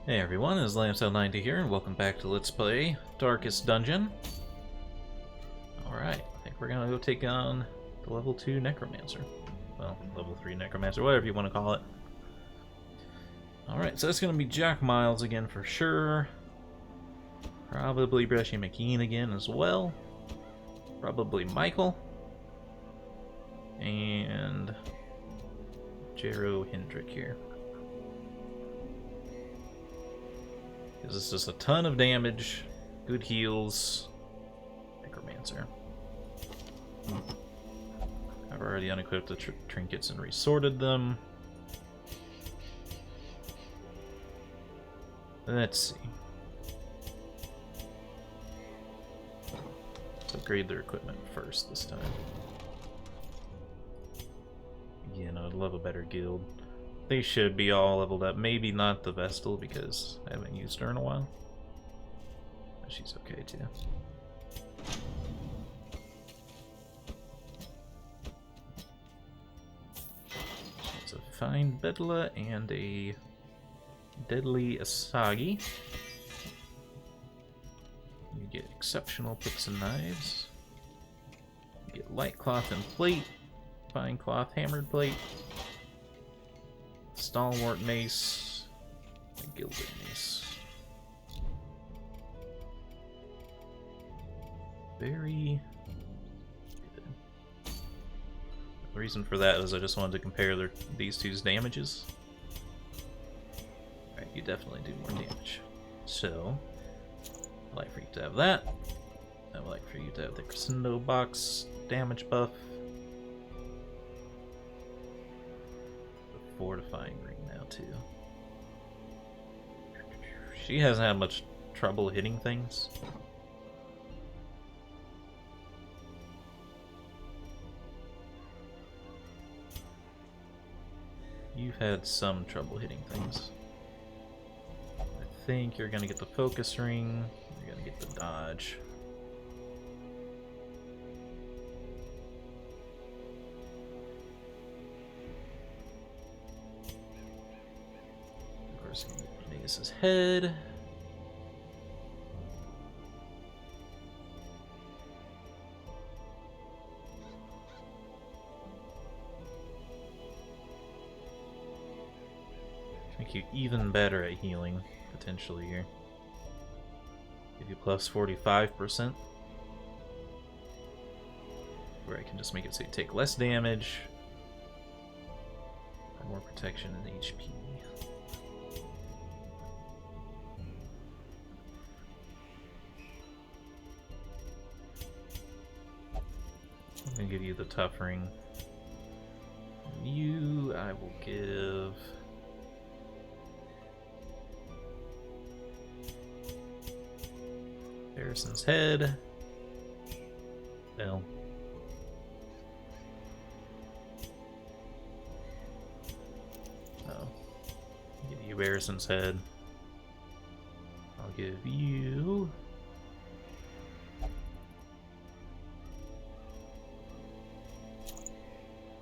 Hey everyone, it's Lamso90 here, and welcome back to Let's Play Darkest Dungeon. Alright, I think we're gonna go take on the level 2 Necromancer. Well, level 3 Necromancer, whatever you want to call it. Alright, so it's gonna be Jack Miles again for sure. Probably Bresci McKean again as well. Probably Michael. And Jero Hendrick here. This is just a ton of damage, good heals, Necromancer. I've already unequipped the trinkets and resorted them. Let's see. Let's upgrade their equipment first this time. Again, I'd love a better guild. They should be all leveled up. Maybe not the Vestal because I haven't used her in a while. But she's okay too. She's a fine Bedla and a deadly Asagi. You get exceptional picks and knives. You get light cloth and plate, fine cloth hammered plate, stalwart mace, a gilded mace. Very good. The reason for that is I just wanted to compare these two's damages. Alright, you definitely do more damage. So, I'd like for you to have that. I would like for you to have the Crescendo box damage buff. Fortifying ring now too. She hasn't had much trouble hitting things. You've had some trouble hitting things. I think you're gonna get the focus ring, you're gonna get the dodge. His head. Make you even better at healing, potentially here. Give you plus 45%. Where I can just make it so you take less damage, or more protection and HP. I'm gonna give you the tough ring. You, I will give. Harrison's head. Well. Oh. Give you Harrison's head. I'll give you.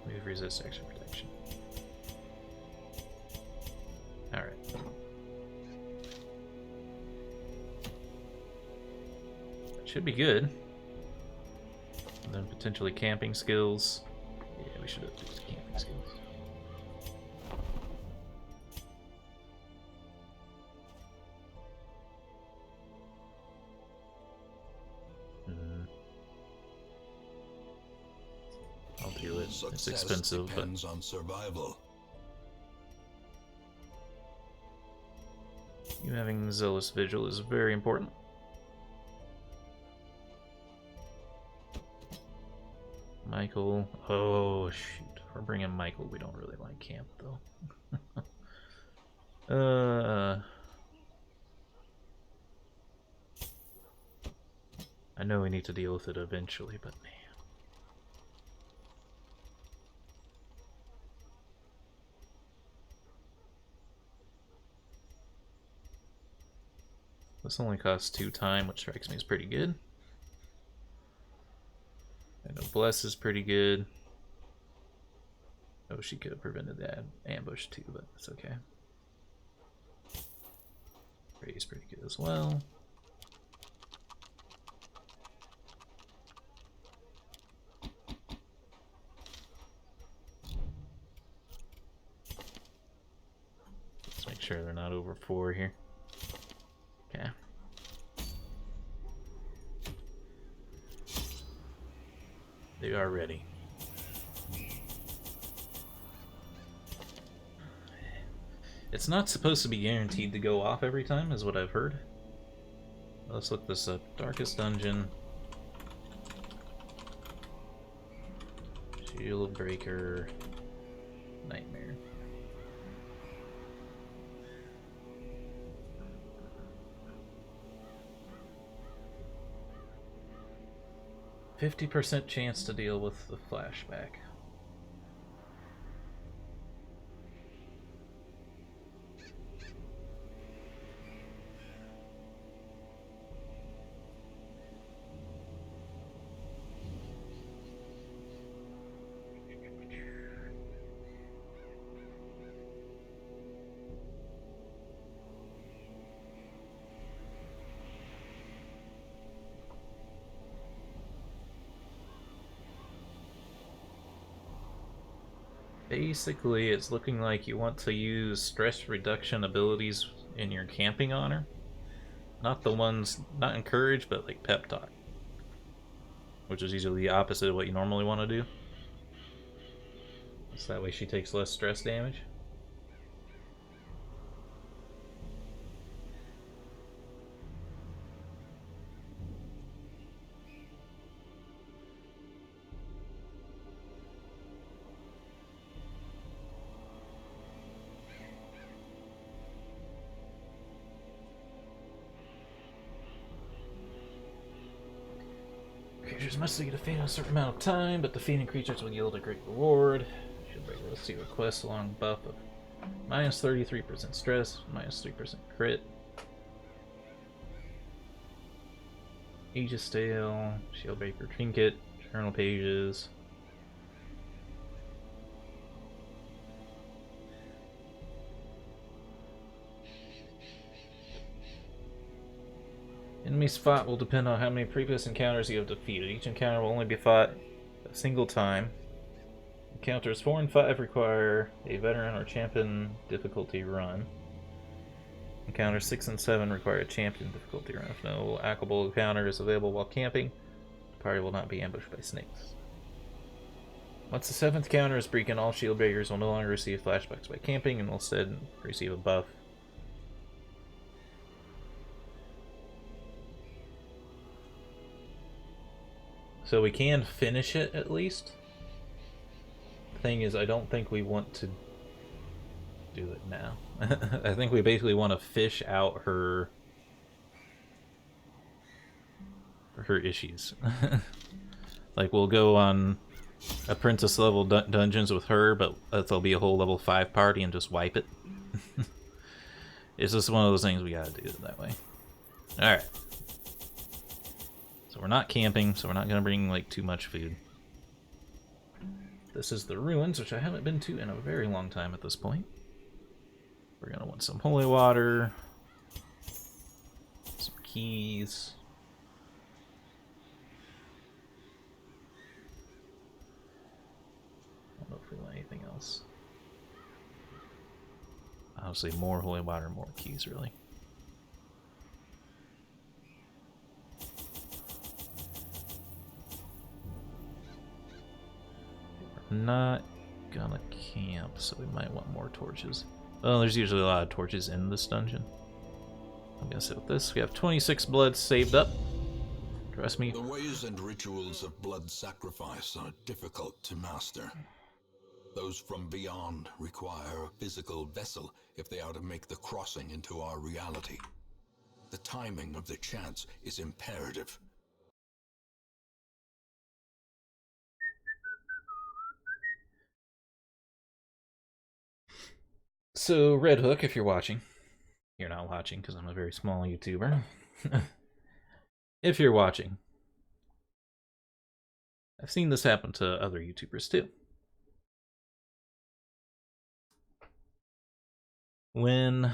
Move resist extra protection. Alright. That should be good. And then potentially camping skills. Yeah, we should have used camping skills. I'll do it. It's expensive, depends on survival. You having Zealous Vigil is very important. Michael. Oh, shoot. If we're bringing Michael, we don't really like camp, though. I know we need to deal with it eventually, but man. This only costs 2 time, which strikes me as pretty good. I know Bless is pretty good. Oh, she could have prevented that ambush too, but it's okay. is pretty good as well. Let's make sure they're not over 4 here. Okay. They are ready. It's not supposed to be guaranteed to go off every time, is what I've heard. Let's look this up. Darkest dungeon. Shield breaker. Nightmare. %50 chance to deal with the flashback. Basically, it's looking like you want to use stress reduction abilities in your camping honor. Not the ones, not encouraged, but like pep talk. Which is usually the opposite of what you normally want to do. So that way she takes less stress damage. Creatures must defeat a certain amount of time, but defeating creatures will yield a great reward. Should receive a quest along buff of minus 33% stress, minus 3% crit. Aegis Stale, Shieldbreaker Trinket, Journal Pages. Enemies fought will depend on how many previous encounters you have defeated. Each encounter will only be fought a single time. Encounters 4 and 5 require a veteran or champion difficulty run. Encounters 6 and 7 require a champion difficulty run. If no acquable encounter is available while camping, the party will not be ambushed by snakes. Once the 7th encounter is beacon, all shield breakers will no longer receive flashbacks by camping and will instead receive a buff. So we can finish it at least. The thing is, I don't think we want to do it now. I think we basically want to fish out her issues. Like, we'll go on apprentice level dungeons with her, but there'll be a whole level 5 party and just wipe it. It's just one of those things we gotta do it that way. Alright. So we're not camping, so we're not gonna bring like too much food. This is the ruins, which I haven't been to in a very long time at this point. We're gonna want some holy water, some keys. I don't know if we want anything else. Obviously, more holy water, more keys, really. Not gonna camp, so we might want more torches. Well, there's usually a lot of torches in this dungeon. I'm gonna sit with this. We have 26 blood saved up. Trust me. The ways and rituals of blood sacrifice are difficult to master. Those from beyond require a physical vessel if they are to make the crossing into our reality. The timing of the chance is imperative. So, Red Hook, if you're watching, you're not watching because I'm a very small YouTuber. If you're watching, I've seen this happen to other YouTubers too. When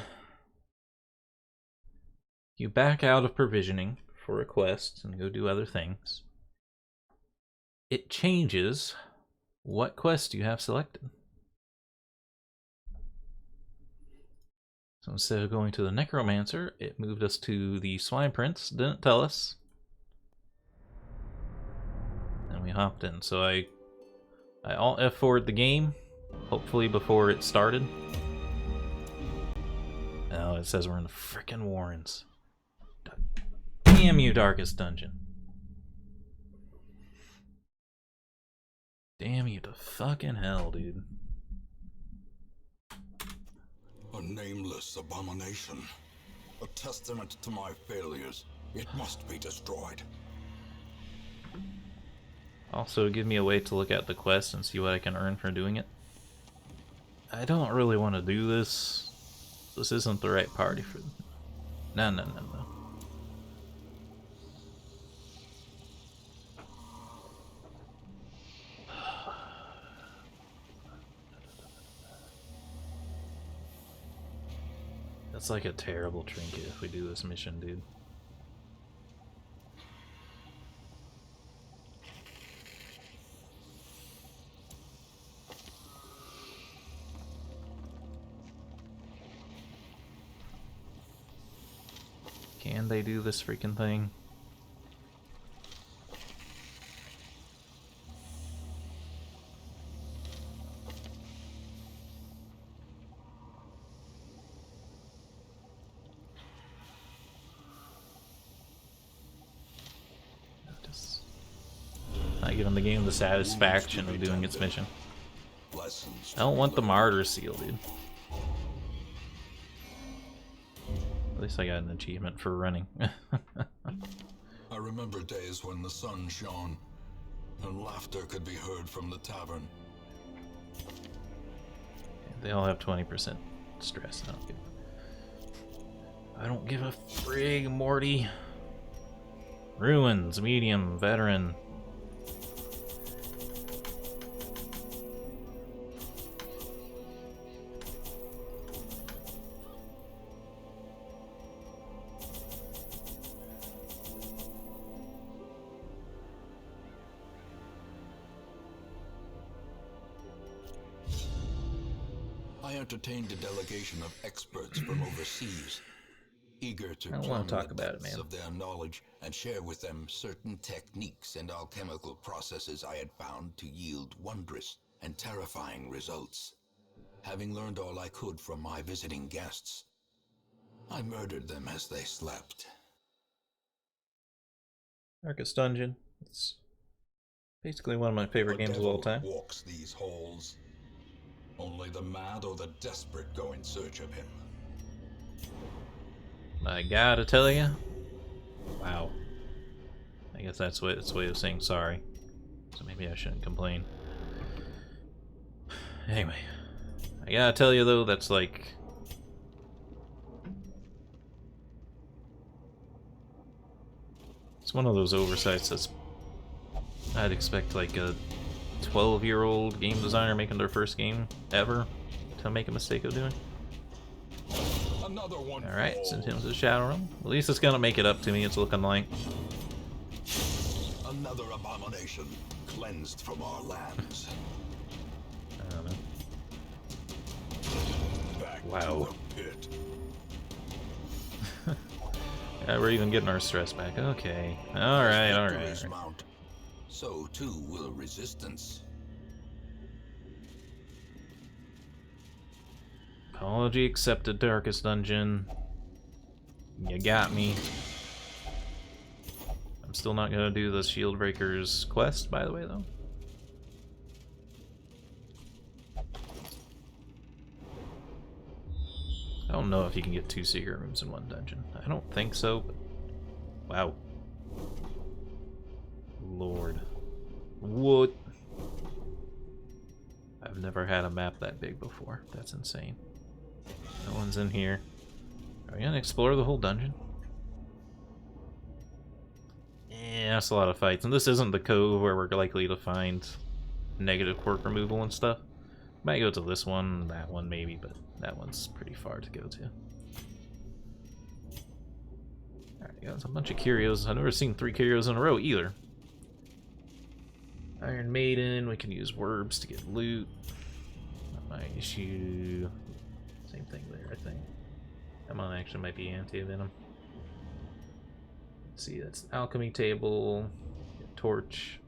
you back out of provisioning for a quest and go do other things, it changes what quest you have selected. So instead of going to the Necromancer, it moved us to the Swine Prince, didn't tell us. And we hopped in. So I alt F4'd the game, hopefully before it started. Now it says we're in the frickin' Warrens. Damn you, Darkest Dungeon. Damn you to fucking hell, dude. A nameless abomination. A testament to my failures. It must be destroyed. Also, give me a way to look at the quest and see what I can earn for doing it. I don't really want to do this. This isn't the right party for... No. That's like a terrible trinket if we do this mission, dude. Can they do this freaking thing? Not giving the game the satisfaction of doing its mission. I don't want the martyr seal, dude. At least I got an achievement for running. I remember days when the sun shone and laughter could be heard from the tavern. They all have 20% stress. I don't give a frig, Morty. Ruins, medium, veteran. I entertained a delegation of experts from overseas, eager to I don't want to plumb talk the about it, depths man. of their knowledge and share with them certain techniques and alchemical processes I had found to yield wondrous and terrifying results. Having learned all I could from my visiting guests, I murdered them as they slept. Darkest Dungeon. It's basically one of my favorite games of all time. Walks these halls. Only the mad or the desperate go in search of him. I gotta tell you. Wow. I guess that's what its way of saying sorry. So maybe I shouldn't complain. Anyway. I gotta tell you though, that's like... It's one of those oversights that's... I'd expect like a 12-year-old game designer making their first game ever to make a mistake of doing. Alright, send him to the Shadow Realm. At least it's gonna make it up to me, it's looking like. Another abomination cleansed from our lands. I don't know. Back Wow. to the pit. Yeah, we're even getting our stress back. Okay. Alright, alright. Victories mount. So too will resistance. Apology accepted, Darkest Dungeon. You got me. I'm still not gonna do the Shield Breaker's quest, by the way, though. I don't know if you can get 2 secret rooms in one dungeon. I don't think so, but... Wow. Lord. What? I've never had a map that big before. That's insane. No one's in here. Are we gonna explore the whole dungeon? Yeah, that's a lot of fights. And this isn't the cove where we're likely to find negative quirk removal and stuff. Might go to this one, that one maybe, but that one's pretty far to go to. Got a bunch of curios. I've never seen 3 curios in a row either. Iron Maiden, we can use Werbs to get loot. That might issue. Same thing there, I think. That one actually might be anti-venom. Let's see, that's alchemy table. Torch.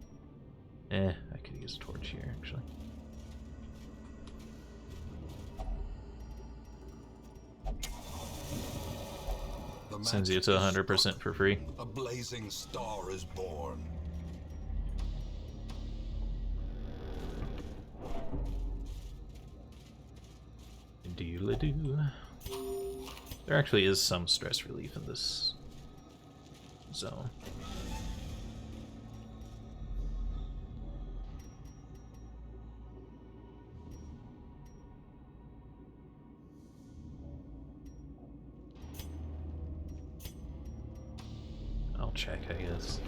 I could use a torch here actually. Sends you to 100% for free. A blazing star is born. Doodle-doo. There actually is some stress relief in this zone. I'll check, I guess.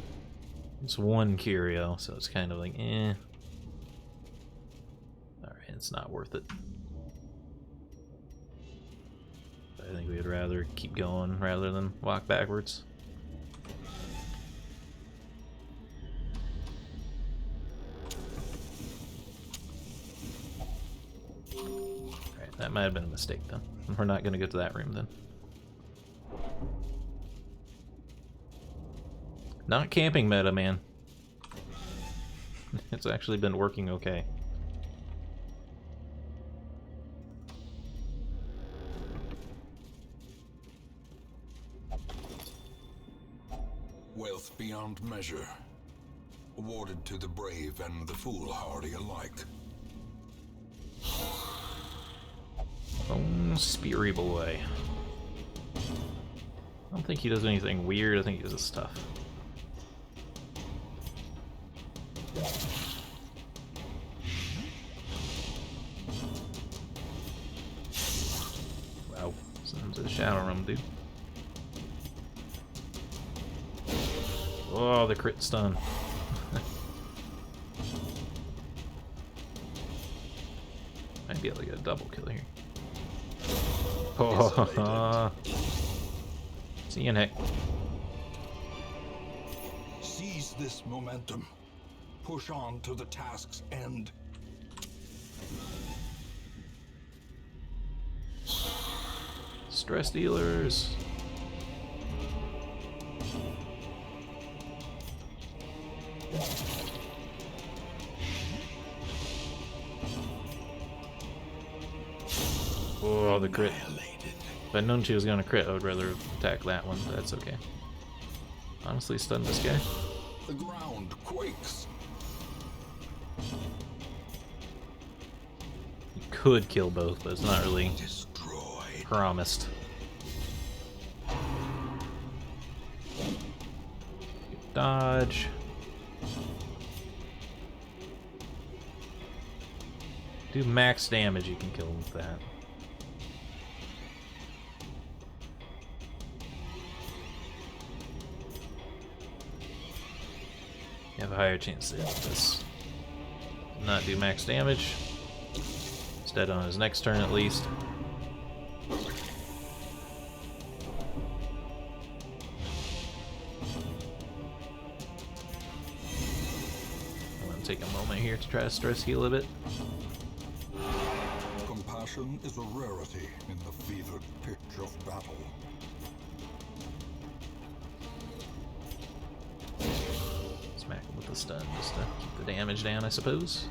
It's 1 curio, so it's kind of like, eh. Alright, it's not worth it. I think we'd rather keep going rather than walk backwards. Alright, that might have been a mistake then. We're not going to go to that room then. Not camping meta, man. It's actually been working okay. Wealth beyond measure, awarded to the brave and the foolhardy alike. Oh, Speary boy. I don't think he does anything weird, I think he does his stuff. Wow, send him to the shadow room, dude. Oh, the crit stun. Might be able to get a double kill here. Oh, see you, Nick. Seize this momentum. Push on to the task's end. Stress dealers. Oh, the crit. If I'd known she was gonna crit, I would rather attack that one, but that's okay. Honestly, stun this guy. The ground quakes. You could kill both, but it's not really Destroyed. promised. Dodge. Do max damage, you can kill him with that. You have a higher chance to hit this. Not do max damage. Instead on his next turn at least. I'm gonna take a moment here to try to stress heal a bit. Compassion is a rarity in the fevered pitch of battle. Smack him with the stun just to keep the damage down, I suppose.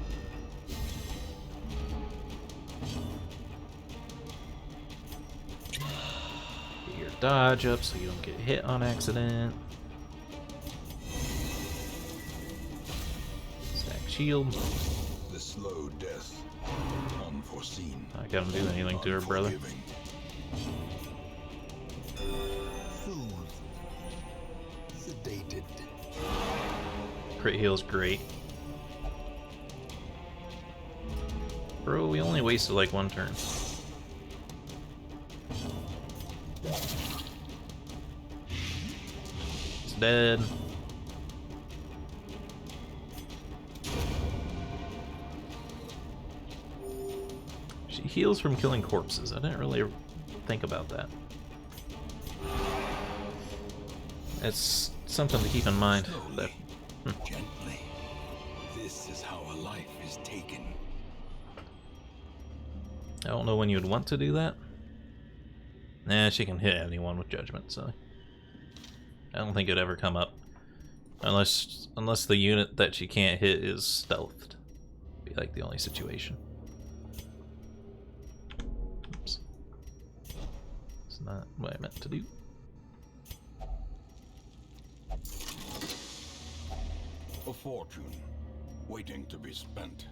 Get your dodge up so you don't get hit on accident. Stack shield. The slow death, unforeseen. I gotta do anything to her, brother. Unforgiving. Soothed. Sedated. Crit heal's great. Bro, we only wasted like 1 turn. He's dead. She heals from killing corpses. I didn't really think about that. It's something to keep in mind. That Gently. This is how a life is taken. I don't know when you'd want to do that. Nah, she can hit anyone with judgment, so I don't think it'd ever come up. Unless the unit that she can't hit is stealthed. Be like the only situation. Oops. It's not what I meant to do. A fortune, waiting to be spent.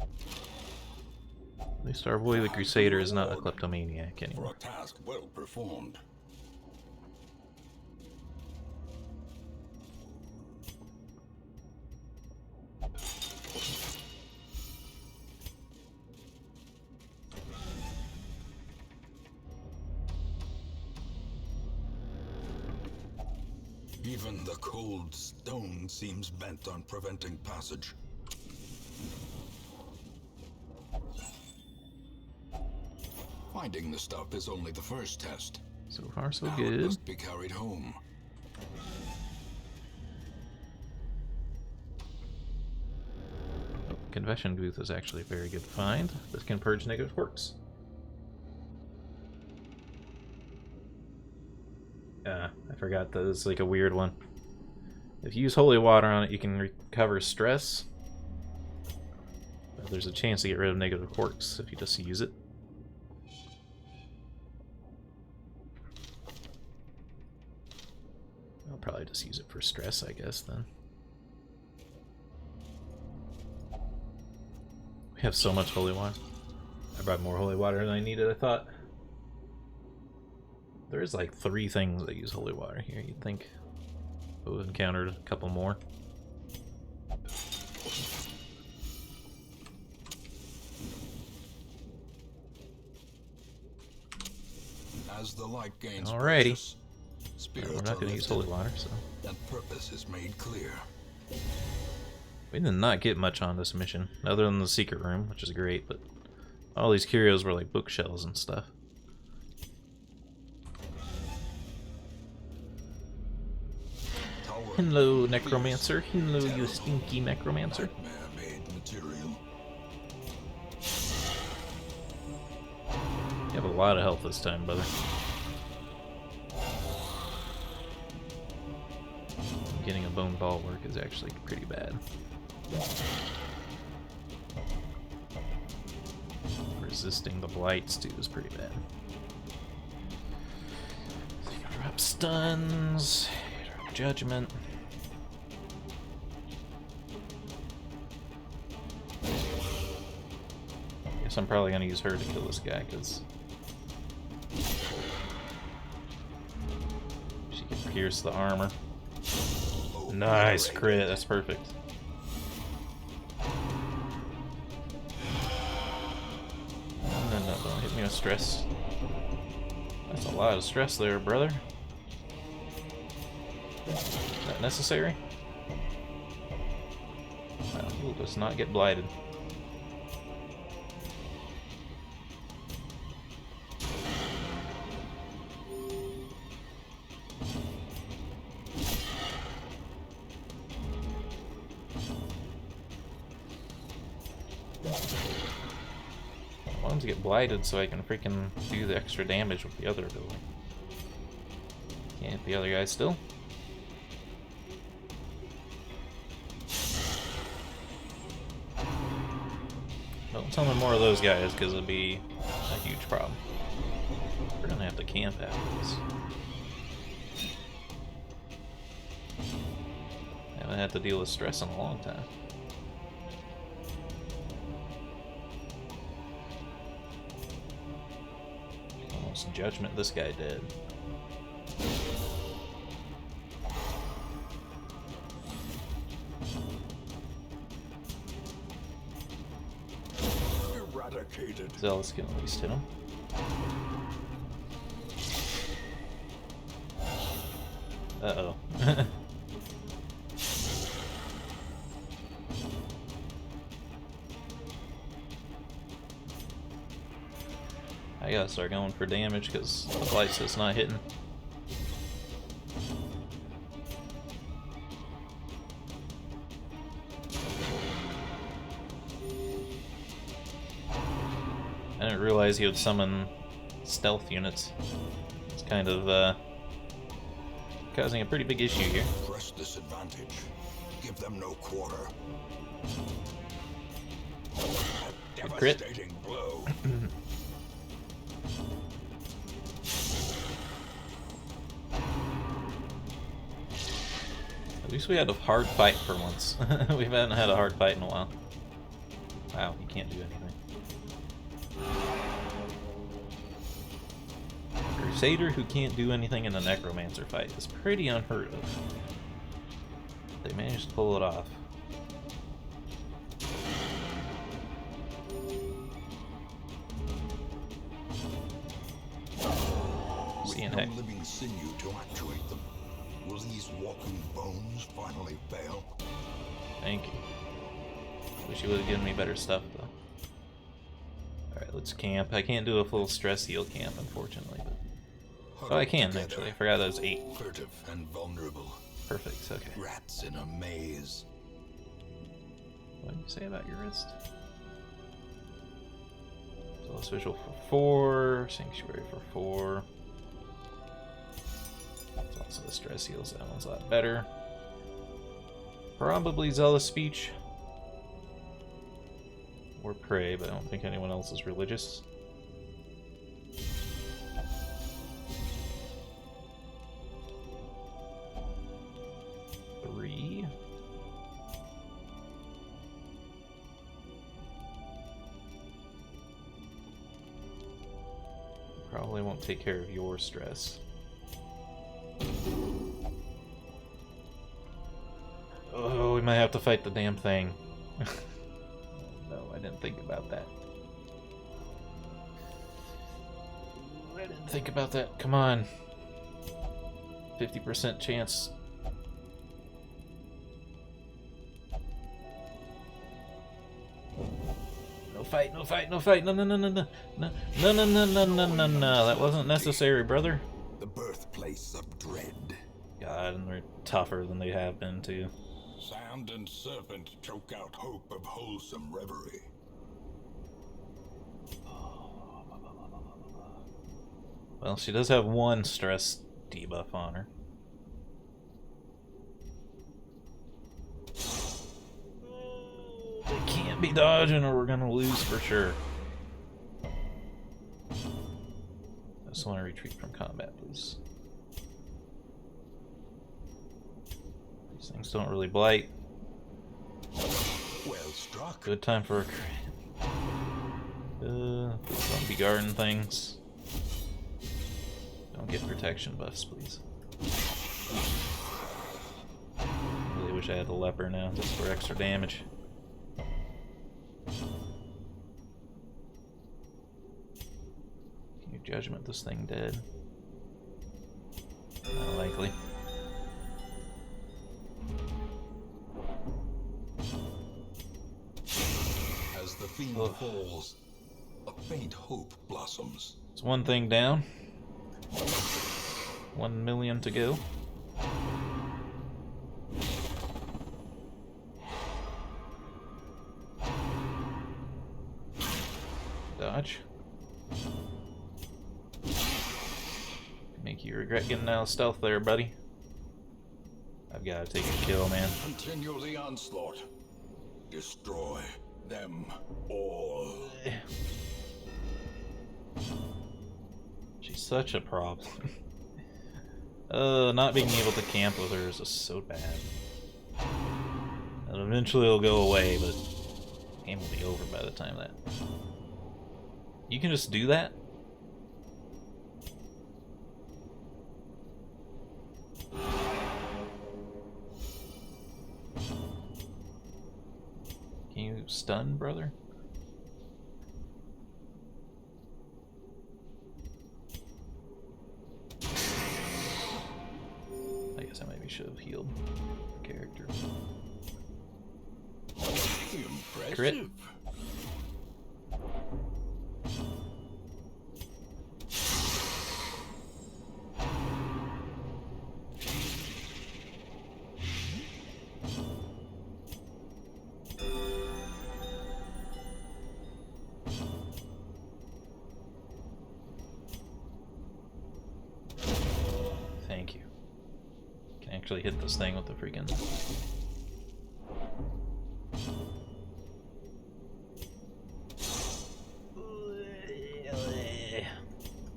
At least our boy the Crusader is not a kleptomaniac anymore. For a task well performed. Even the cold stone seems bent on preventing passage. Finding the stuff is only the first test. So far, so Now good. it must be carried home. Oh, confession booth is actually a very good find. This can purge negative quirks. I forgot that it's like a weird one. If you use holy water on it, you can recover stress. But there's a chance to get rid of negative quirks if you just use it. I'll probably just use it for stress, I guess, then. We have so much holy water. I brought more holy water than I needed, I thought. There's like 3 things that use holy water here. You'd think we've encountered a couple more. As the light gains Alrighty. purchase, spirits We're not going to use holy water, so. and purpose is made clear. We did not get much on this mission, other than the secret room, which is great, but all these curios were like bookshelves and stuff. Hello, Necromancer. Hello, you stinky Necromancer. Nightmare-made material. You have a lot of health this time, brother. Getting a bone ball work is actually pretty bad. Resisting the blights too is pretty bad. So you can drop stuns, drop judgment. Guess I'm probably gonna use her to kill this guy because she can pierce the armor. Nice crit, that's perfect. No, don't hit me with stress. That's a lot of stress there, brother. Is that necessary? Well, he'll just not get blighted. I want him to get blighted so I can freaking do the extra damage with the other ability. Can't hit the other guy still. Don't summon more of those guys because it'll be a huge problem. We're gonna have to camp after this. Haven't had to deal with stress in a long time. Almost judgment this guy did. Eradicated. Zealous can at least hit him. Uh-oh. I gotta start going for damage because the blight's just not hitting. realize he would summon stealth units. It's kind of causing a pretty big issue here. Press this advantage. Give them no quarter. A Crit. devastating blow. At least we had a hard fight for once. We haven't had a hard fight in a while. Wow, he can't do anything. A Crusader who can't do anything in a Necromancer fight is pretty unheard of. They managed to pull it off. With no living sinew to actuate them, will these walking bones finally fail? Thank you. Wish you would have given me better stuff, though. Alright, let's camp. I can't do a full stress heal camp, unfortunately. But... oh, I can, actually. I forgot that was 8. Furtive and vulnerable. Perfect, okay. Rats in a maze. What did you say about your wrist? Zealous Visual for 4, Sanctuary for 4. It's also the stress heals, that one's a lot better. Probably Zealous Speech. Or Pray, but I don't think anyone else is religious. Three. Probably won't take care of your stress. Oh, we might have to fight the damn thing. No, I didn't think about that. I didn't think about that. Come on. 50% chance. No fight, no fight, no fight. No, no, no, no, no. No, no, no, no, no, no, no, no. That wasn't necessary, brother. The birthplace of dread. God, and they're tougher than they have been, too. Sand and serpent choke out hope of wholesome reverie. Well, she does have one stress debuff on her. They can't be dodging or we're gonna lose for sure. I just want to retreat from combat, please. These things don't really blight. Well struck. Good time for a crit. Zombie garden things. Don't get protection buffs, please. I really wish I had the leper now, just for extra damage. Can you judgment this thing dead? Not likely. As the fiend falls, a faint hope blossoms. It's one thing down. 1 million to go. Dodge. Make you regret getting out of stealth there, buddy. I've got to take a kill, man. Continue the onslaught. Destroy them all. She's such a problem. Not being able to camp with her is just so bad. And eventually it'll go away, but the game will be over by the time that... You can just do that? Can you stun, brother? I guess I maybe should have healed the character. Impressive. Crit. actually hit this thing with the freaking...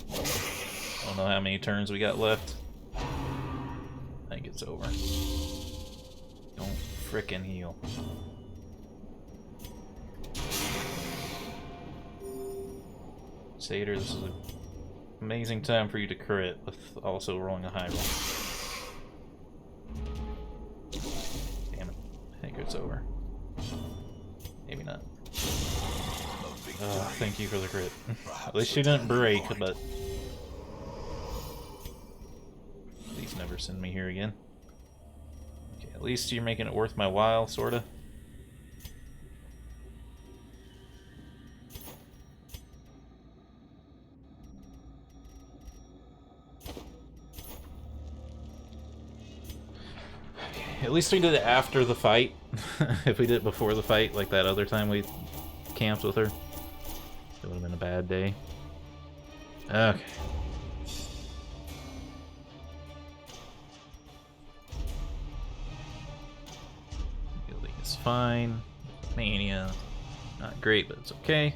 I don't know how many turns we got left. I think it's over. Don't frickin' heal. Satyr, this is an amazing time for you to crit with also rolling a high roll. Damn it. I think it's over. Maybe not. Thank you for the crit. At least she didn't break, but... Please never send me here again. Okay, at least you're making it worth my while, sorta. At least we did it after the fight. If we did it before the fight, like that other time we camped with her, it would have been a bad day. Okay. Healing is fine. Mania, not great, but it's okay.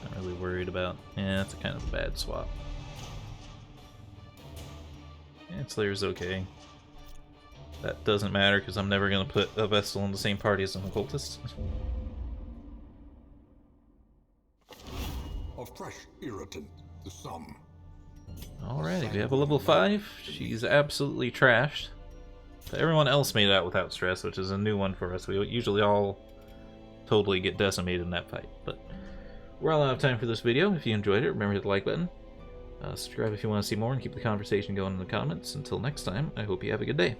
Not really worried about. Yeah, it's kind of a bad swap. Yeah, Slayer's okay. That doesn't matter because I'm never going to put a Vessel in the same party as an occultist. A fresh irritant, the sum. Alrighty, we have a level 5. She's absolutely trashed. But everyone else made it out without stress, which is a new one for us. We usually all totally get decimated in that fight. But we're all out of time for this video. If you enjoyed it, remember to hit the like button. Subscribe if you want to see more, and keep the conversation going in the comments. Until next time, I hope you have a good day.